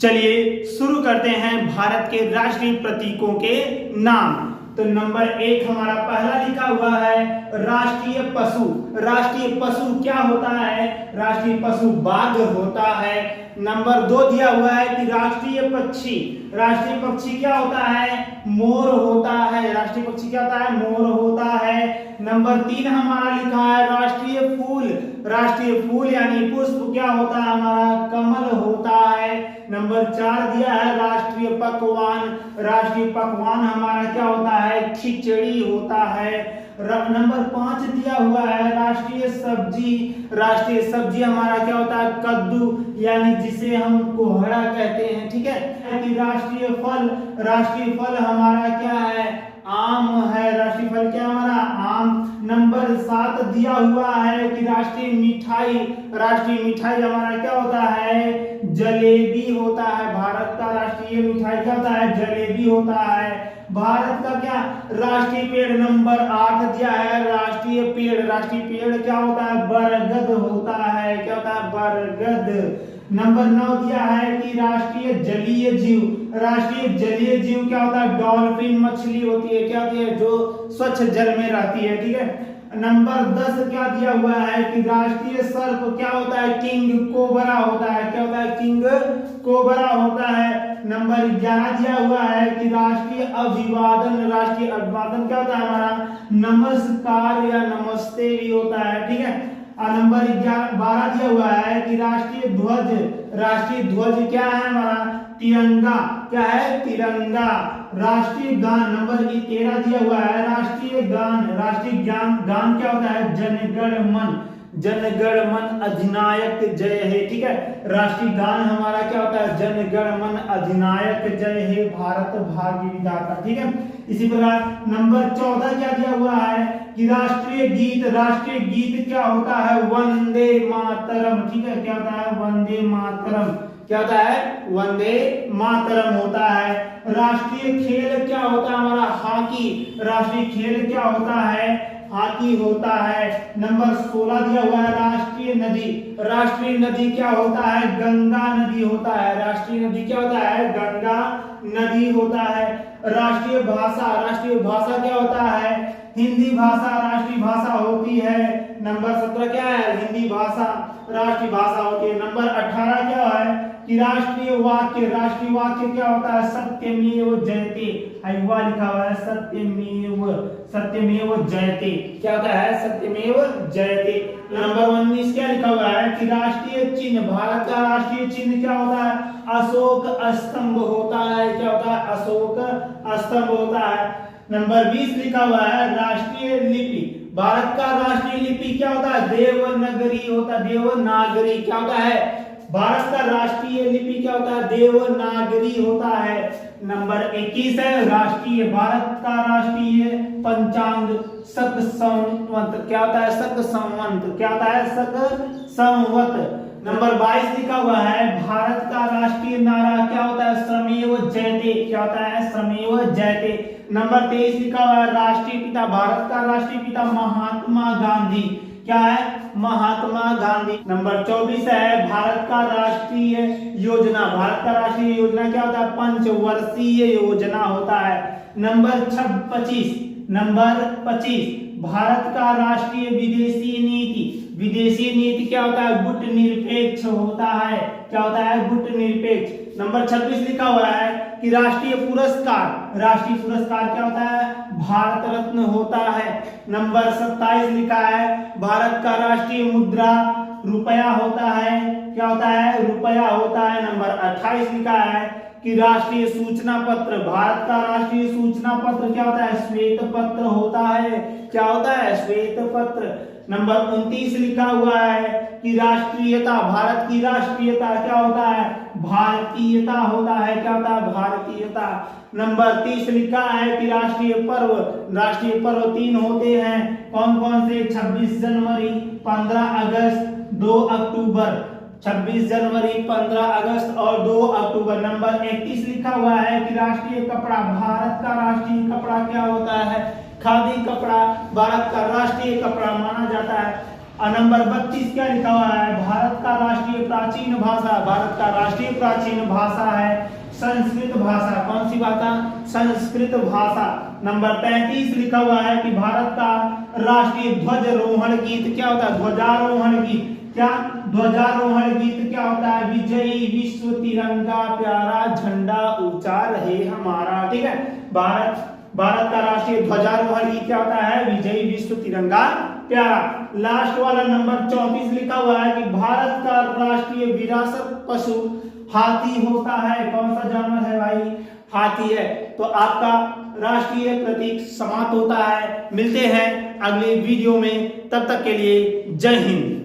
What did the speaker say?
चलिए शुरू करते हैं भारत के राष्ट्रीय प्रतीकों के नाम। तो नंबर 1 हमारा पहला लिखा हुआ है राष्ट्रीय पशु। राष्ट्रीय पशु क्या होता है? राष्ट्रीय पशु बाघ होता है। नंबर 2 दिया हुआ है कि राष्ट्रीय पक्षी। राष्ट्रीय पक्षी क्या होता है? मोर होता है। राष्ट्रीय पक्षी क्या होता है? मोर होता है। नंबर 3 हमारा लिखा है राष्ट्रीय फूल। राष्ट्रीय फूल यानी पुष्प क्या होता है? हमारा कमल होता है। नंबर 4 दिया है राष्ट्रीय पकवान। राष्ट्रीय पकवान हमारा क्या होता है? खिचड़ी होता है। नंबर 5 दिया हुआ है राष्ट्रीय सब्जी। राष्ट्रीय सब्जी हमारा क्या होता है? कद्दू यानी जिसे हम कोहड़ा कहते हैं। ठीक है। राष्ट्रीय फल। राष्ट्रीय फल हमारा क्या है? आम है। राष्ट्रीय फल क्या हमारा? आम। नंबर 7 दिया हुआ है कि राष्ट्रीय मिठाई। राष्ट्रीय मिठाई हमारा क्या होता है? जलेबी होता है। भारत का राष्ट्रीय मिठाई क्या होता है? जलेबी होता है। भारत का क्या राष्ट्रीय पेड़? नंबर 8 दिया है राष्ट्रीय पेड़। राष्ट्रीय पेड़ क्या होता है? बरगद होता है। क्या होता है? बरगद। नंबर 9 दिया है कि राष्ट्रीय जलीय जीव। राष्ट्रीय जलीय जीव क्या होता है? डॉल्फिन मछली होती है। क्या होती है? जो स्वच्छ जल में रहती है। ठीक है। नंबर 10 क्या दिया हुआ है कि राष्ट्रीय सर्प क्या होता है? किंग कोबरा होता है। क्या होता है? किंग कोबरा होता है। नंबर 11 दिया हुआ है कि राष्ट्रीय अभिवादन। राष्ट्रीय अभिवादन क्या होता है? हमारा नमस्कार या नमस्ते भी होता है। ठीक है। नंबर 12 दिया हुआ है कि राष्ट्रीय ध्वज। राष्ट्रीय ध्वज क्या है? हमारा तिरंगा। क्या है? तिरंगा। राष्ट्रीय गान नंबर 13 दिया हुआ है राष्ट्रीय गान। राष्ट्रीय गान क्या होता है? जनगण मन। जनगण मन अधिनायक जय हे। ठीक है। राष्ट्रीय गान हमारा क्या होता है? जनगण मन अधिनायक जय हे भारत भाग्य विधाता। ठीक है। इसी प्रकार नंबर 14 क्या दिया हुआ है कि राष्ट्रीय गीत। राष्ट्रीय गीत क्या होता है? वंदे मातरम। ठीक है। क्या होता है? वंदे मातरम। क्या होता है? वंदे मातरम होता है। राष्ट्रीय खेल क्या होता है? हमारा हॉकी। राष्ट्रीय खेल क्या होता है? हॉकी होता है। नंबर 16 दिया हुआ है राष्ट्रीय नदी। राष्ट्रीय नदी क्या होता है? गंगा नदी होता है। राष्ट्रीय नदी क्या होता है? गंगा नदी होता है। राष्ट्रीय भाषा। राष्ट्रीय भाषा क्या होता है? हिंदी भाषा राष्ट्रीय भाषा होती है। नंबर 17 क्या है? हिंदी भाषा राष्ट्रीय भाषा होती है। नंबर 18 क्या है कि राष्ट्रीय वाक्य। राष्ट्रीय वाक्य क्या होता है? सत्यमेव जयते। हुआ लिखा हुआ है सत्यमेव। सत्यमेव जयते क्या होता है? सत्यमेव जयते। नंबर 19 क्या लिखा हुआ है कि राष्ट्रीय चिन्ह। भारत का राष्ट्रीय चिन्ह क्या होता है? अशोक स्तंभ होता है। क्या होता है? अशोक स्तंभ होता है। नंबर 20 लिखा हुआ है राष्ट्रीय लिपि। भारत का राष्ट्रीय लिपि क्या होता है? देवनागरी होता है। देवनागरी क्या होता है? भारत का राष्ट्रीय लिपि क्या होता है? देवनागरी होता है। नंबर 21 है राष्ट्रीय भारत का राष्ट्रीय पंचांग शक संवत। क्या होता है? शक संवत। क्या होता है? शक संवत। नंबर 22 लिखा हुआ है भारत का राष्ट्रीय नारा क्या होता है? श्रमेव जयते। क्या होता है? श्रमेव जयते। नंबर 23 लिखा हुआ है राष्ट्रीय पिता। भारत का राष्ट्रीय पिता महात्मा गांधी। क्या है? महात्मा गांधी। नंबर 24 है भारत का राष्ट्रीय योजना। भारत का राष्ट्रीय योजना क्या होता है? पंचवर्षीय योजना होता है। नंबर 25 भारत का राष्ट्रीय विदेशी नीति। विदेशी नीति क्या होता है? गुट निरपेक्ष होता है। क्या होता है? गुट निरपेक्ष। नंबर 26 लिखा हुआ है कि राष्ट्रीय पुरस्कार। राष्ट्रीय पुरस्कार क्या होता है? भारत रत्न होता है। नंबर 27 लिखा है भारत का राष्ट्रीय मुद्रा रुपया होता है। क्या होता है? रुपया होता है। नंबर 28 लिखा है कि राष्ट्रीय सूचना पत्र। भारत का राष्ट्रीय सूचना पत्र क्या होता है? श्वेत पत्र होता है। क्या होता है? श्वेत पत्र। नंबर 29 लिखा हुआ है कि राष्ट्रीयता। भारत की राष्ट्रीयता क्या होता है? भारतीयता होता है। क्या होता है? भारतीयता। नंबर 30 लिखा है कि राष्ट्रीय पर्व। राष्ट्रीय पर्व 3 होते हैं। कौन कौन से? 26 जनवरी, 15 अगस्त, 2 अक्टूबर। 26 जनवरी, 15 अगस्त और 2 अक्टूबर। नंबर 31 लिखा हुआ है कि राष्ट्रीय कपड़ा। भारत का राष्ट्रीय कपड़ा क्या होता है? खादी कपड़ा भारत का राष्ट्रीय कपड़ा माना जाता है। और नंबर 32 क्या लिखा हुआ है, भारत का राष्ट्रीय प्राचीन भाषा, भारत का राष्ट्रीय प्राचीन भाषा है संस्कृत भाषा। कौन सी भाषा, संस्कृत भाषा। नंबर 33 लिखा हुआ है कि भारत का राष्ट्रीय ध्वजारोहण गीत क्या होता है, ध्वजारोहण गीत। क्या, ध्वजारोहण गीत क्या होता है, विजयी विश्व तिरंगा प्यारा झंडा ऊंचा रहे हमारा। ठीक है, भारत का राष्ट्रीय ध्वजारोहण गीत क्या होता है, विजयी विश्व तिरंगा प्यारा। लास्ट वाला नंबर 34 लिखा हुआ है कि भारत का राष्ट्रीय विरासत पशु हाथी होता है। कौन सा जानवर है भाई, हाथी है। तो आपका राष्ट्रीय प्रतीक समाप्त होता है। मिलते हैं अगले वीडियो में, तब तक के लिए जय हिंद।